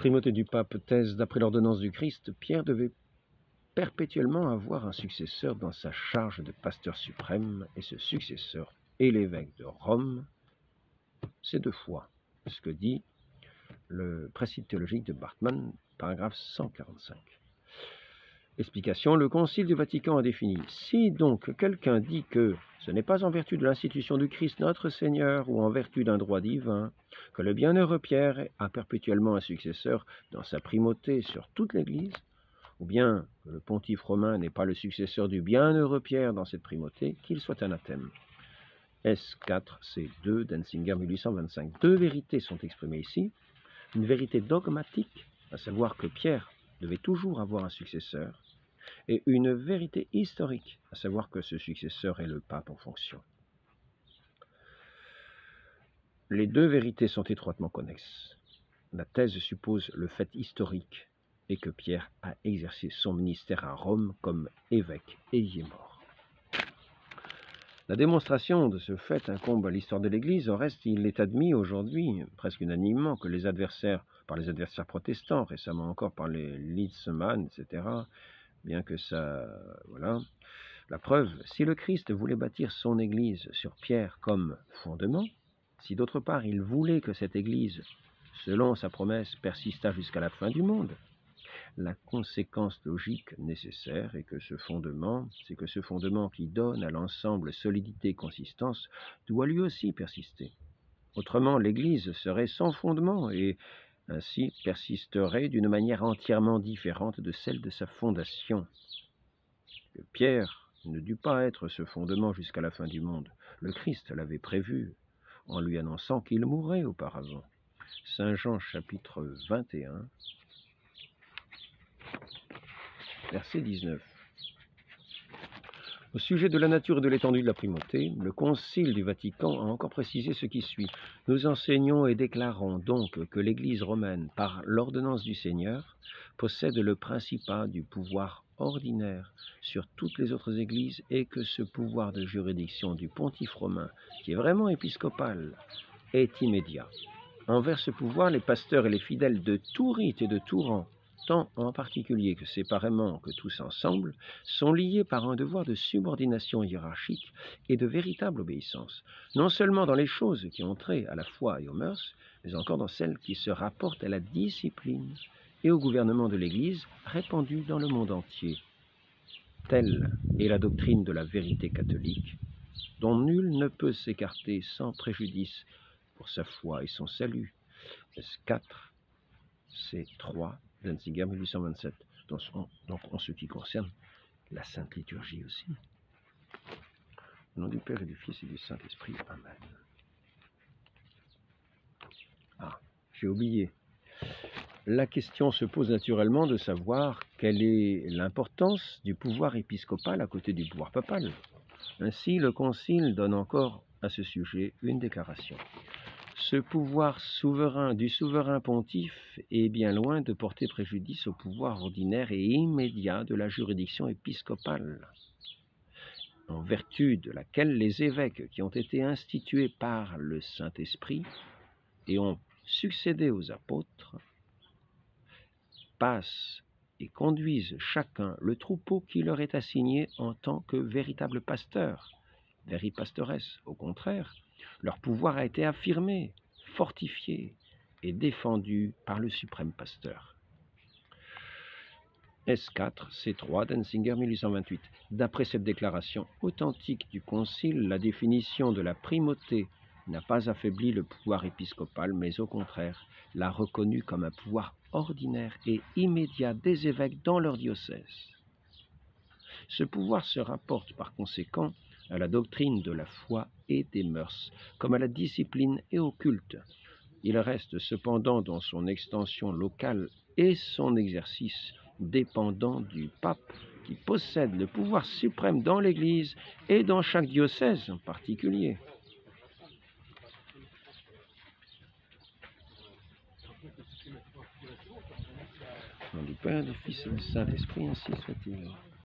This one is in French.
primauté du pape, thèse d'après l'ordonnance du Christ, Pierre devait perpétuellement avoir un successeur dans sa charge de pasteur suprême, et ce successeur est l'évêque de Rome. C'est deux fois ce que dit le précite théologique de Bartman, paragraphe 145. Explication, le Concile du Vatican a défini. Si donc quelqu'un dit que ce n'est pas en vertu de l'institution du Christ notre Seigneur ou en vertu d'un droit divin que le bienheureux Pierre a perpétuellement un successeur dans sa primauté sur toute l'Église, ou bien que le pontife romain n'est pas le successeur du bienheureux Pierre dans cette primauté, qu'il soit anathème. S4C2 d'Ensinger 1825. Deux vérités sont exprimées ici. Une vérité dogmatique, à savoir que Pierre devait toujours avoir un successeur, et une vérité historique, à savoir que ce successeur est le pape en fonction. Les deux vérités sont étroitement connexes. La thèse suppose le fait historique et que Pierre a exercé son ministère à Rome comme évêque et y est mort. La démonstration de ce fait incombe à l'histoire de l'Église. Au reste, il est admis aujourd'hui, presque unanimement, que les adversaires protestants, récemment encore par les Litzmann, etc., bien que ça... Voilà. La preuve, si le Christ voulait bâtir son Église sur Pierre comme fondement, si d'autre part il voulait que cette Église, selon sa promesse, persistât jusqu'à la fin du monde, la conséquence logique nécessaire est que ce fondement, qui donne à l'ensemble solidité et consistance, doit lui aussi persister. Autrement, l'Église serait sans fondement et ainsi persisterait d'une manière entièrement différente de celle de sa fondation. Que Pierre ne dut pas être ce fondement jusqu'à la fin du monde. Le Christ l'avait prévu en lui annonçant qu'il mourrait auparavant. Saint Jean chapitre 21, verset 19. Au sujet de la nature et de l'étendue de la primauté, le Concile du Vatican a encore précisé ce qui suit. Nous enseignons et déclarons donc que l'Église romaine, par l'ordonnance du Seigneur, possède le principat du pouvoir ordinaire sur toutes les autres églises et que ce pouvoir de juridiction du pontife romain, qui est vraiment épiscopal, est immédiat. Envers ce pouvoir, les pasteurs et les fidèles de tout rite et de tout rang, tant en particulier que séparément que tous ensemble, sont liés par un devoir de subordination hiérarchique et de véritable obéissance, non seulement dans les choses qui ont trait à la foi et aux mœurs, mais encore dans celles qui se rapportent à la discipline et au gouvernement de l'Église répandue dans le monde entier. Telle est la doctrine de la vérité catholique, dont nul ne peut s'écarter sans préjudice pour sa foi et son salut. S4, C3, d'Ensinger 1827, donc en ce qui concerne la Sainte Liturgie aussi. Au nom du Père et du Fils et du Saint-Esprit, Amen. Ah, j'ai oublié. La question se pose naturellement de savoir quelle est l'importance du pouvoir épiscopal à côté du pouvoir papal. Ainsi, le Concile donne encore à ce sujet une déclaration. Ce pouvoir souverain du souverain pontife est bien loin de porter préjudice au pouvoir ordinaire et immédiat de la juridiction épiscopale, en vertu de laquelle les évêques qui ont été institués par le Saint-Esprit et ont succédé aux apôtres passent et conduisent chacun le troupeau qui leur est assigné en tant que véritable pasteur, pasteresse. Au contraire, leur pouvoir a été affirmé, fortifié et défendu par le suprême pasteur. S4, C3, d'Ensinger 1828. D'après cette déclaration authentique du Concile, la définition de la primauté n'a pas affaibli le pouvoir épiscopal, mais au contraire, l'a reconnu comme un pouvoir ordinaire et immédiat des évêques dans leur diocèse. Ce pouvoir se rapporte par conséquent à la doctrine de la foi et des mœurs, comme à la discipline et au culte. Il reste cependant dans son extension locale et son exercice dépendant du pape, qui possède le pouvoir suprême dans l'Église et dans chaque diocèse en particulier. Au nom du Père, du Fils et du Saint-Esprit, ainsi soit-il.